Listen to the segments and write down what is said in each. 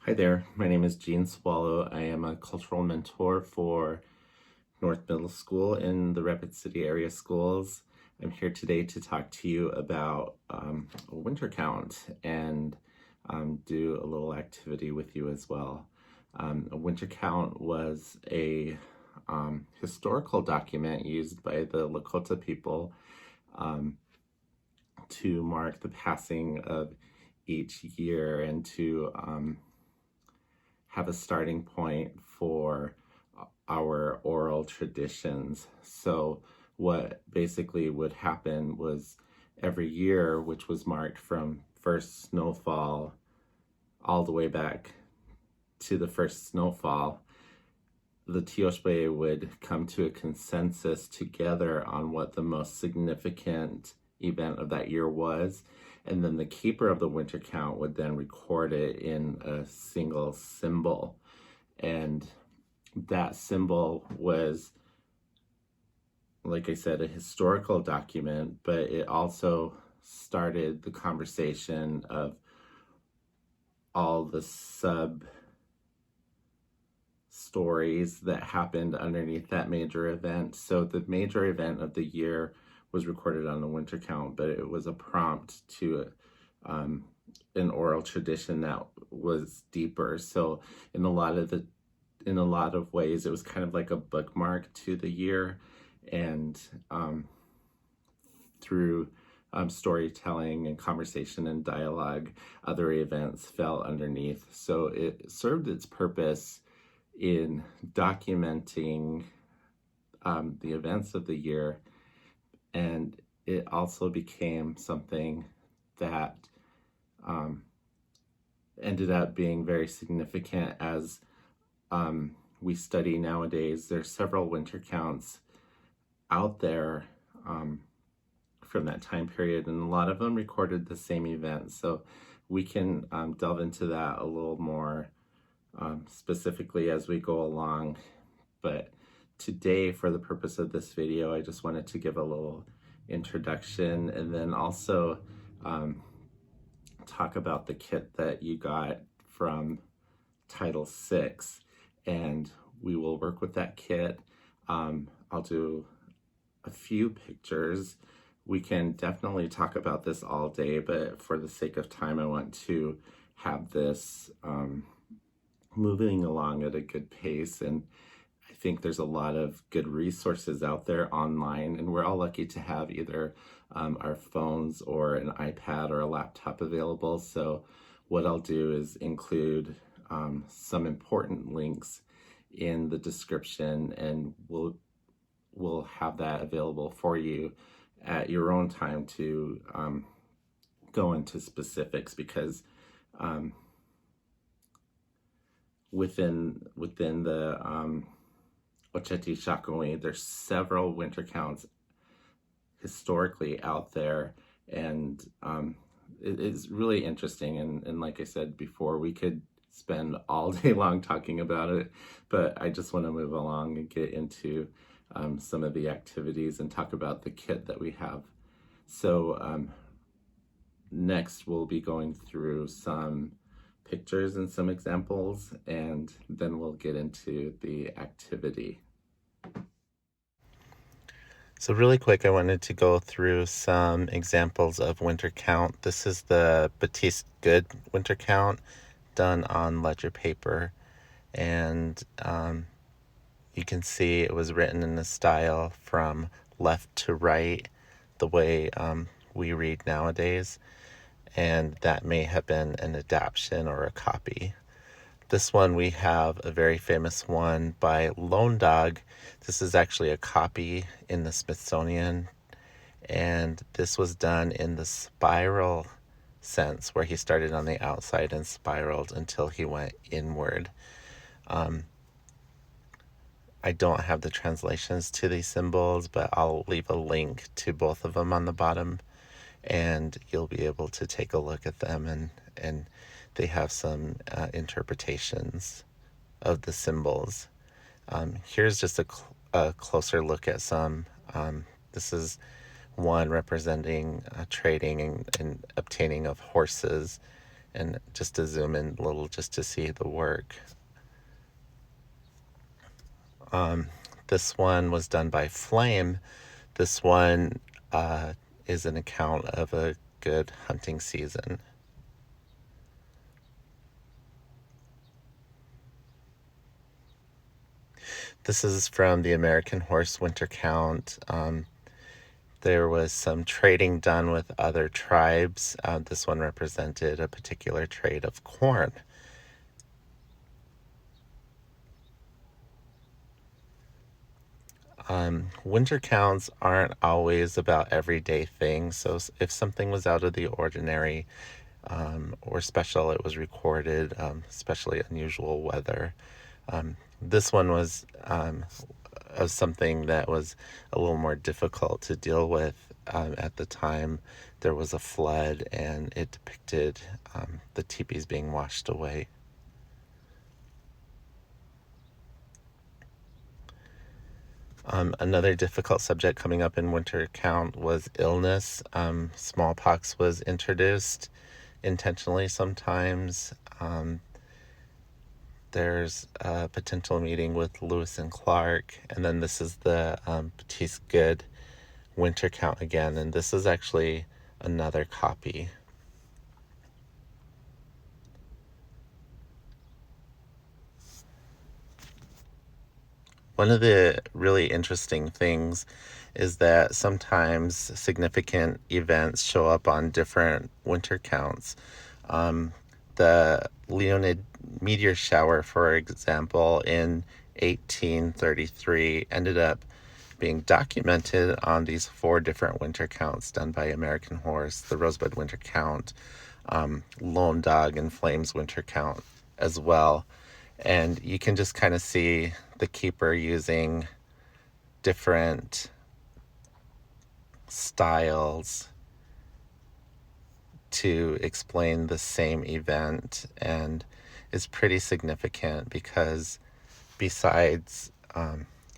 Hi there, my name is Gene Swallow. I am a cultural mentor for North Middle School in the Rapid City area schools. I'm here today to talk to you about a winter count and do a little activity with you as well. A winter count was a historical document used by the Lakota people um, to mark the passing of each year and to have a starting point for our oral traditions. So, what basically would happen was every year, which was marked from first snowfall all the way back to the first snowfall, the Tioshbe would come to a consensus together on what the most significant event of that year was. And then the keeper of the winter count would then record it in a single symbol. And that symbol was, like I said, a historical document, but it also started the conversation of all the sub stories that happened underneath that major event. So the major event of the year was recorded on the winter count, but it was a prompt to an oral tradition that was deeper. So in a lot of ways, it was kind of like a bookmark to the year, and through storytelling and conversation and dialogue, other events fell underneath. So it served its purpose in documenting the events of the year, and it also became something that ended up being very significant as we study nowadays. There's several winter counts out there from that time period, and a lot of them recorded the same event. So we can delve into that a little more specifically as we go along. But today, for the purpose of this video, I just wanted to give a little introduction and then also talk about the kit that you got from Title VI. And we will work with that kit. I'll do a few pictures. We can definitely talk about this all day, but for the sake of time, I want to have this moving along at a good pace. And I think there's a lot of good resources out there online, and we're all lucky to have either our phones or an iPad or a laptop available. So what I'll do is include some important links in the description, and we'll have that available for you at your own time to go into specifics, because within the Oceti Sakowin, there's several winter counts historically out there, and it is really interesting. And like I said before, we could spend all day long talking about it, but I just want to move along and get into some of the activities and talk about the kit that we have. So next we'll be going through some pictures and some examples, and then we'll get into the activity. So really quick, I wanted to go through some examples of winter count. This is the Batiste Good winter count done on ledger paper, and you can see it was written in a style from left to right, the way we read nowadays, and that may have been an adaptation or a copy. This one, we have a very famous one by Lone Dog. This is actually a copy in the Smithsonian, and this was done in the spiral sense, where he started on the outside and spiraled until he went inward. I don't have the translations to these symbols, but I'll leave a link to both of them on the bottom, and you'll be able to take a look at them, and they have some interpretations of the symbols. Here's just a closer look at some. This is one representing trading and obtaining of horses, and just to zoom in a little just to see the work. This one was done by Flame. This one is an account of a good hunting season. This is from the American Horse Winter Count. There was some trading done with other tribes. This one represented a particular trade of corn. Winter counts aren't always about everyday things. So if something was out of the ordinary or special, it was recorded, especially unusual weather. This one was of something that was a little more difficult to deal with at the time. There was a flood, and it depicted the teepees being washed away. Another difficult subject coming up in winter count was illness. Smallpox was introduced intentionally sometimes. There's a potential meeting with Lewis and Clark, and then this is the Batiste Good winter count again, and this is actually another copy. One of the really interesting things is that sometimes significant events show up on different winter counts. The Leonid meteor shower, for example, in 1833 ended up being documented on these 4 different winter counts done by American Horse, the Rosebud Winter Count, Lone Dog and Flames Winter Count as well. And you can just kind of see the keeper using different styles to explain the same event, and it's pretty significant because besides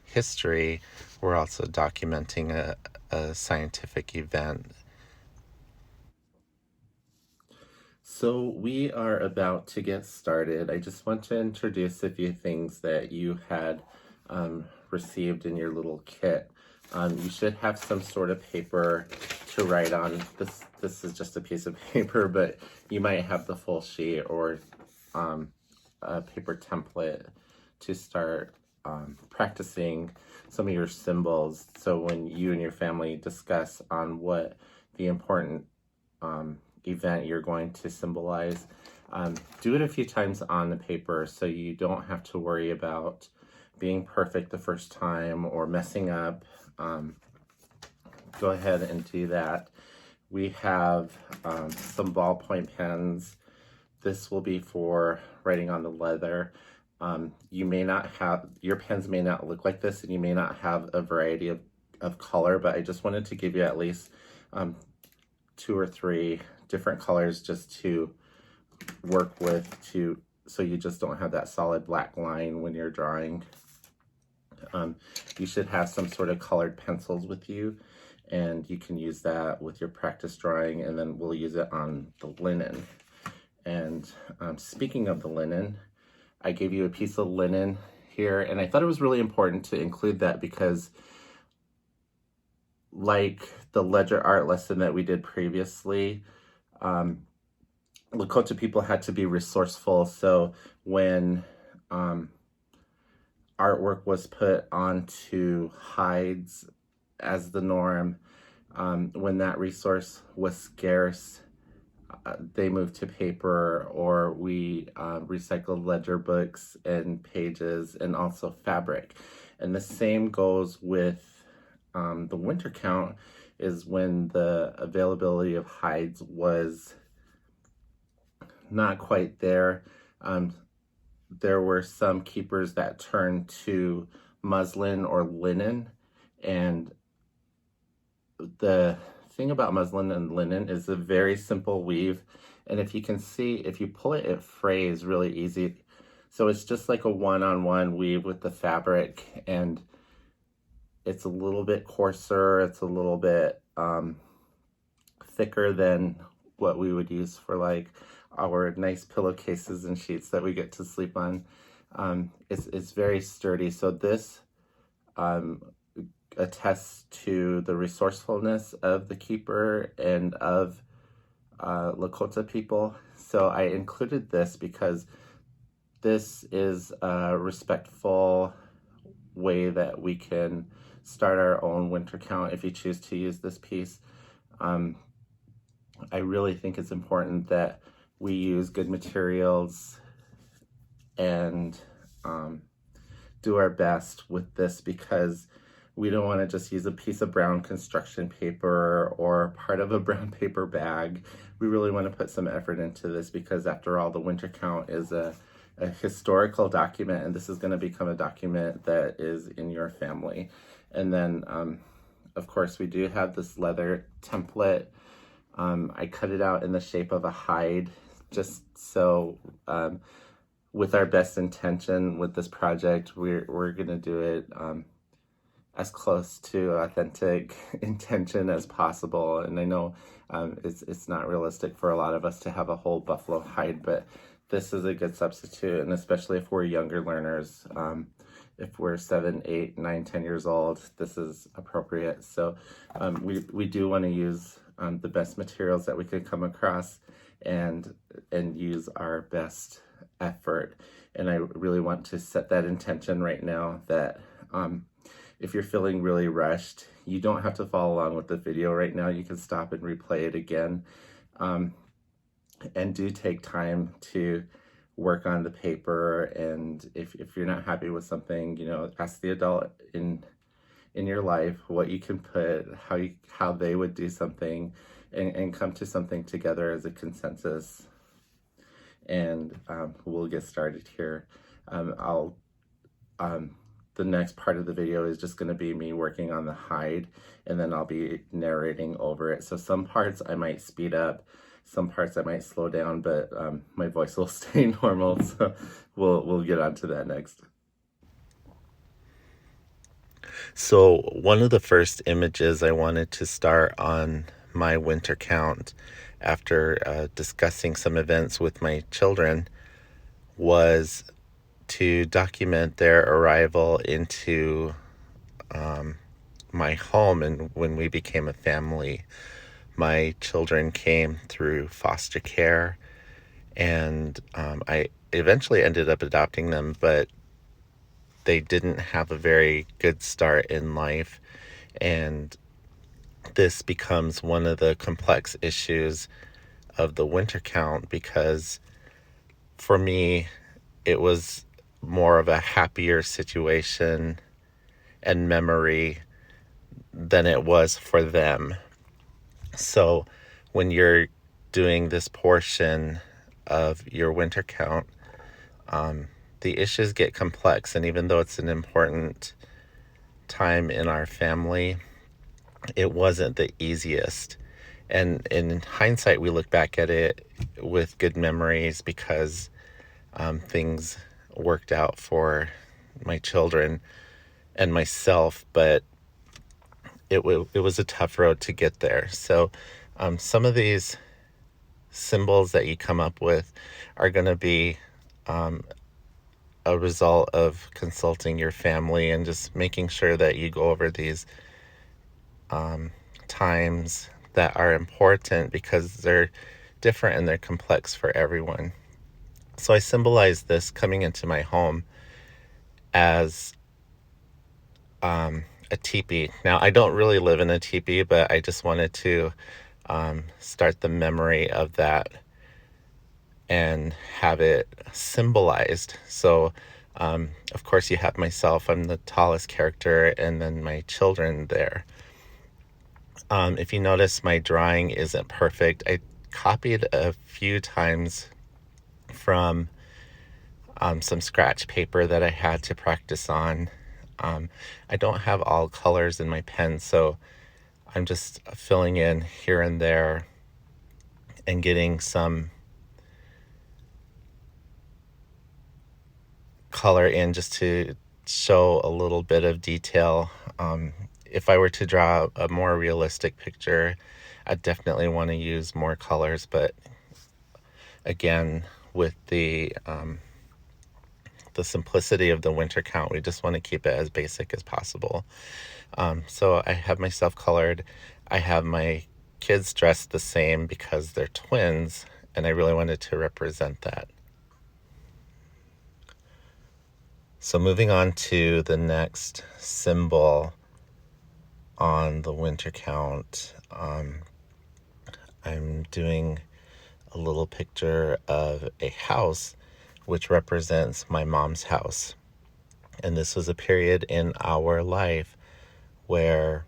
history, we're also documenting a scientific event. So we are about to get started. I just want to introduce a few things that you had received in your little kit. You should have some sort of paper to write on. This is just a piece of paper, but you might have the full sheet or a paper template to start practicing some of your symbols. So when you and your family discuss on what the important event you're going to symbolize, do it a few times on the paper so you don't have to worry about being perfect the first time or messing up. Go ahead and do that. We have some ballpoint pens. This will be for writing on the leather. You may not have, your pens may not look like this, and you may not have a variety of color, but I just wanted to give you at least 2 or 3 different colors just to work with, so you just don't have that solid black line when you're drawing. You should have some sort of colored pencils with you, and you can use that with your practice drawing, and then we'll use it on the linen. And speaking of the linen, I gave you a piece of linen here, and I thought it was really important to include that because, like the ledger art lesson that we did previously, Lakota people had to be resourceful. So when artwork was put onto hides as the norm, when that resource was scarce, they moved to paper, or we recycled ledger books and pages and also fabric. And the same goes with the winter count, is when the availability of hides was not quite there. There were some keepers that turned to muslin or linen, and the thing about muslin and linen is a very simple weave, and if you can see, if you pull it, it frays really easy. So it's just like a one-on-one weave with the fabric, and it's a little bit coarser, it's a little bit thicker than what we would use for like our nice pillowcases and sheets that we get to sleep on. It's very sturdy. So this um, attests to the resourcefulness of the keeper and of Lakota people. So I included this because this is a respectful way that we can start our own winter count if you choose to use this piece. I really think it's important that we use good materials and do our best with this, because we don't want to just use a piece of brown construction paper or part of a brown paper bag. We really want to put some effort into this, because after all, the winter count is a historical document, and this is going to become a document that is in your family. And then, of course, we do have this leather template. I cut it out in the shape of a hide, just so with our best intention with this project, we're going to do it as close to authentic intention as possible. And I know it's not realistic for a lot of us to have a whole buffalo hide, but this is a good substitute, and especially if we're younger learners, if we're 7, 8, 9, 10 years old, this is appropriate. So we do want to use the best materials that we could come across and use our best effort. And I really want to set that intention right now that if you're feeling really rushed, you don't have to follow along with the video right now. You can stop and replay it again. And do take time to work on the paper. And if you're not happy with something, you know, ask the adult in your life what you can put, how they would do something, and come to something together as a consensus. And we'll get started here. The next part of the video is just going to be me working on the hide, and then I'll be narrating over it. So some parts I might speed up, some parts I might slow down, but my voice will stay normal. So we'll get on to that next. So one of the first images I wanted to start on my winter count, after discussing some events with my children, was to document their arrival into my home. And when we became a family, my children came through foster care, and I eventually ended up adopting them, but they didn't have a very good start in life. And this becomes one of the complex issues of the winter count, because for me, it was more of a happier situation and memory than it was for them. So when you're doing this portion of your winter count, the issues get complex. And even though it's an important time in our family, it wasn't the easiest. And in hindsight, we look back at it with good memories, because things worked out for my children and myself, but it was a tough road to get there. So some of these symbols that you come up with are going to be a result of consulting your family and just making sure that you go over these times that are important, because they're different and they're complex for everyone. So I symbolize this coming into my home as a teepee. Now, I don't really live in a teepee, but I just wanted to start the memory of that and have it symbolized. So, of course, you have myself. I'm the tallest character, and then my children there. If you notice, my drawing isn't perfect. I copied a few times from some scratch paper that I had to practice on. I don't have all colors in my pen, so I'm just filling in here and there and getting some color in just to show a little bit of detail. If I were to draw a more realistic picture, I definitely want to use more colors, but again, with the simplicity of the winter count, we just want to keep it as basic as possible. So I have myself colored. I have my kids dressed the same because they're twins, and I really wanted to represent that. So moving on to the next symbol on the winter count, I'm doing a little picture of a house which represents my mom's house. And this was a period in our life where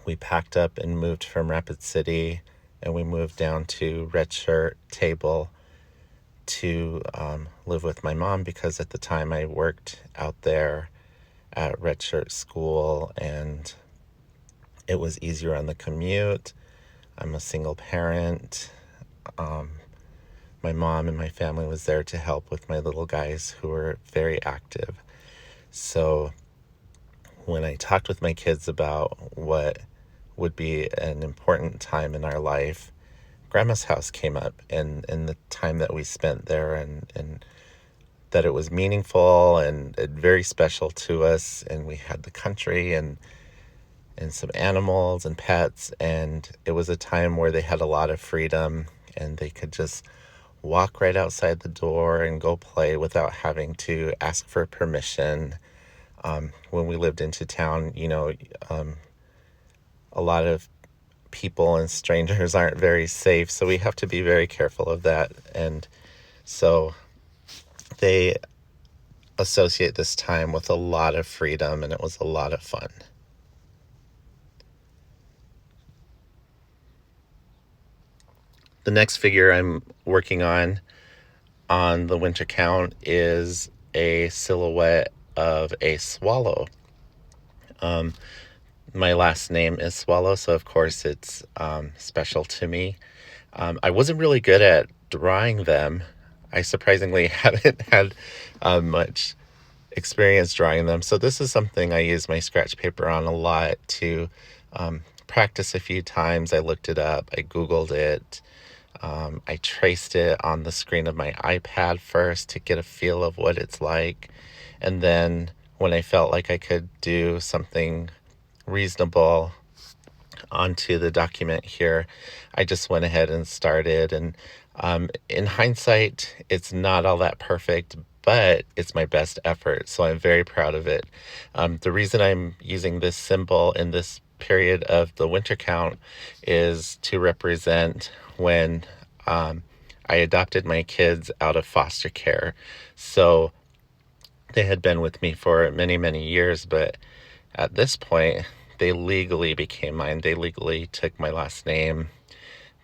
we packed up and moved from Rapid City, and we moved down to Red Shirt Table to live with my mom, because at the time I worked out there at Red Shirt School and it was easier on the commute. I'm a single parent. My mom and my family was there to help with my little guys who were very active. So when I talked with my kids about what would be an important time in our life, Grandma's house came up, and the time that we spent there, and that it was meaningful and very special to us. And we had the country and some animals and pets, and it was a time where they had a lot of freedom and they could just walk right outside the door and go play without having to ask for permission. When we lived into town, a lot of people and strangers aren't very safe, so we have to be very careful of that. And so they associate this time with a lot of freedom, and it was a lot of fun. The next figure I'm working on the winter count is a silhouette of a swallow. My last name is Swallow, so of course it's special to me. I wasn't really good at drawing them. I surprisingly haven't had much experience drawing them. So this is something I use my scratch paper on a lot to practice a few times. I looked it up, I Googled it. I traced it on the screen of my iPad first to get a feel of what it's like. And then when I felt like I could do something reasonable onto the document here, I just went ahead and started. And in hindsight, it's not all that perfect, but it's my best effort. So I'm very proud of it. The reason I'm using this symbol in this period of the winter count is to represent when I adopted my kids out of foster care. So they had been with me for many, many years, but at this point, they legally became mine. They legally took my last name.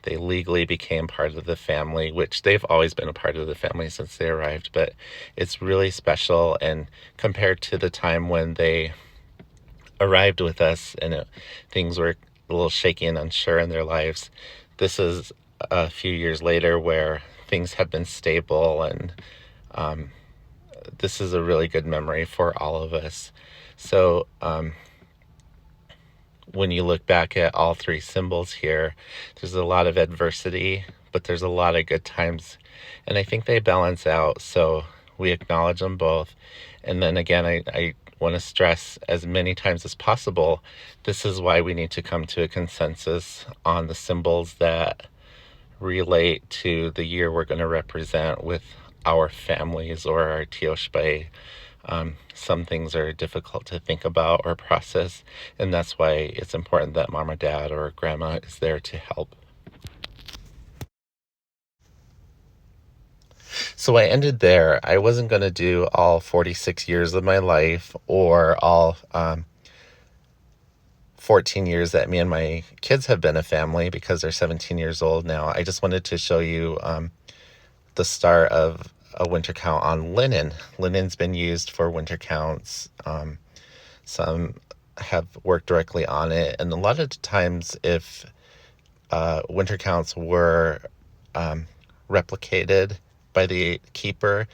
They legally became part of the family, which they've always been a part of the family since they arrived, but it's really special. And compared to the time when they arrived with us and things were a little shaky and unsure in their lives, this is a few years later where things have been stable, and this is a really good memory for all of us. So when you look back at all three symbols here, there's a lot of adversity, but there's a lot of good times. And I think they balance out. So we acknowledge them both. And then again, I want to stress as many times as possible, this is why we need to come to a consensus on the symbols that relate to the year we're going to represent with our families or our Tioshbai. Some things are difficult to think about or process, and that's why it's important that mom or dad or grandma is there to help. So I ended there. I wasn't going to do all 46 years of my life or all 14 years that me and my kids have been a family, because they're 17 years old now. I just wanted to show you the start of a winter count on linen. Linen's been used for winter counts. Some have worked directly on it. And a lot of times, if winter counts were replicated by the keeper,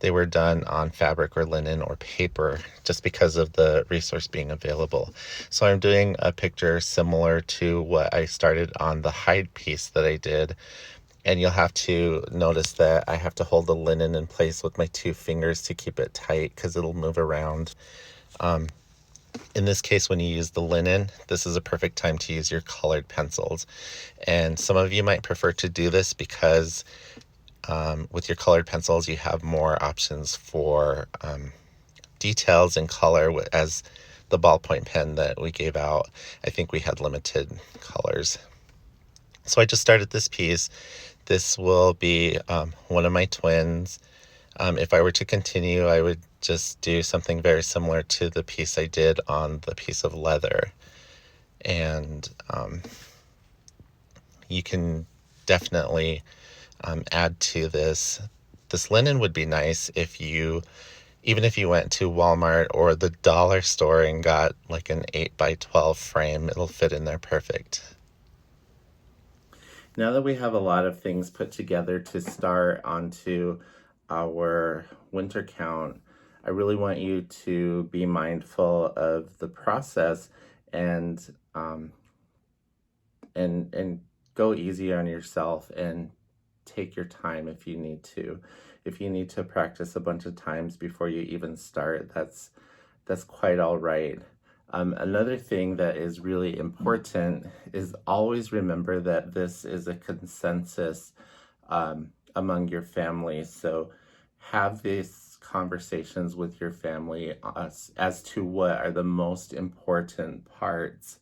they were done on fabric or linen or paper, just because of the resource being available. So I'm doing a picture similar to what I started on the hide piece that I did. And you'll have to notice that I have to hold the linen in place with my 2 fingers to keep it tight because it'll move around. In this case, when you use the linen, this is a perfect time to use your colored pencils. And some of you might prefer to do this because with your colored pencils, you have more options for details and color. As the ballpoint pen that we gave out, I think we had limited colors. So I just started this piece. This will be one of my twins. If I were to continue, I would just do something very similar to the piece I did on the piece of leather. And you can definitely add to this. This linen would be nice even if you went to Walmart or the dollar store and got like an 8x12 frame, it'll fit in there perfect. Now that we have a lot of things put together to start onto our winter count, I really want you to be mindful of the process and go easy on yourself and take your time if you need to. If you need to practice a bunch of times before you even start, that's quite all right. Another thing that is really important is always remember that this is a consensus among your family. So have these conversations with your family as to what are the most important parts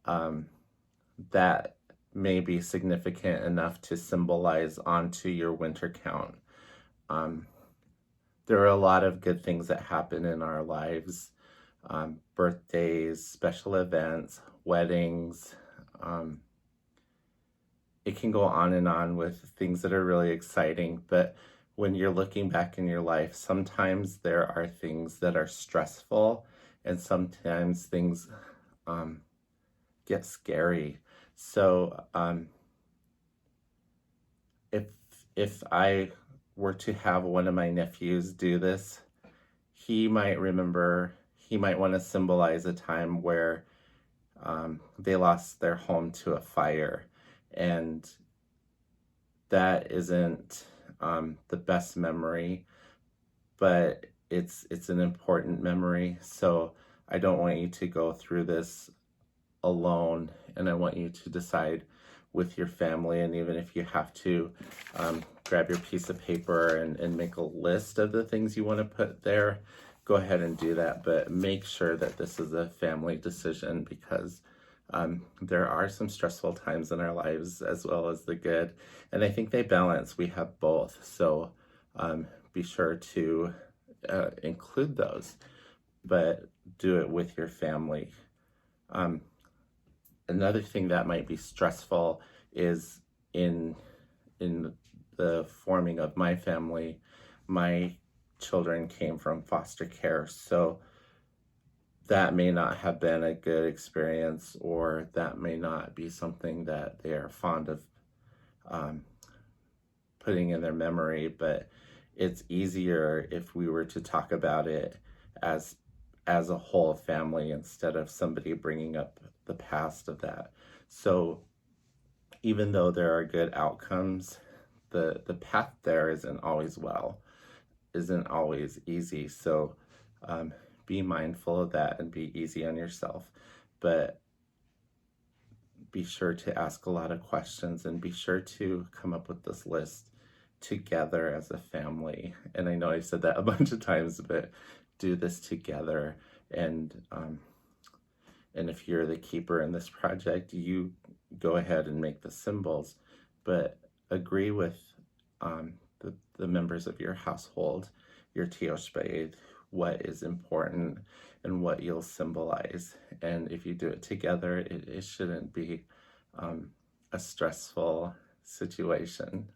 that may be significant enough to symbolize onto your winter count. There are a lot of good things that happen in our lives. Birthdays, special events, weddings. It can go on and on with things that are really exciting, but when you're looking back in your life, sometimes there are things that are stressful, and sometimes things get scary. So if I were to have one of my nephews do this, he might want to symbolize a time where they lost their home to a fire, and that isn't the best memory, but it's an important memory. So I don't want you to go through this alone, and I want you to decide with your family. And even if you have to grab your piece of paper and make a list of the things you want to put there, go ahead and do that, but make sure that this is a family decision, because there are some stressful times in our lives as well as the good, and I think they balance. We have both, so be sure to include those, but do it with your family. Another thing that might be stressful is in the forming of my family, my children came from foster care, so that may not have been a good experience, or that may not be something that they are fond of putting in their memory, but it's easier if we were to talk about it as a whole family instead of somebody bringing up the past of that. So even though there are good outcomes, the path there isn't always easy. So be mindful of that and be easy on yourself, but be sure to ask a lot of questions and be sure to come up with this list together as a family. And I know I said that a bunch of times, but do this together. And if you're the keeper in this project, you go ahead and make the symbols, but agree with the members of your household, your tioshbe, what is important and what you'll symbolize. And if you do it together, it shouldn't be a stressful situation.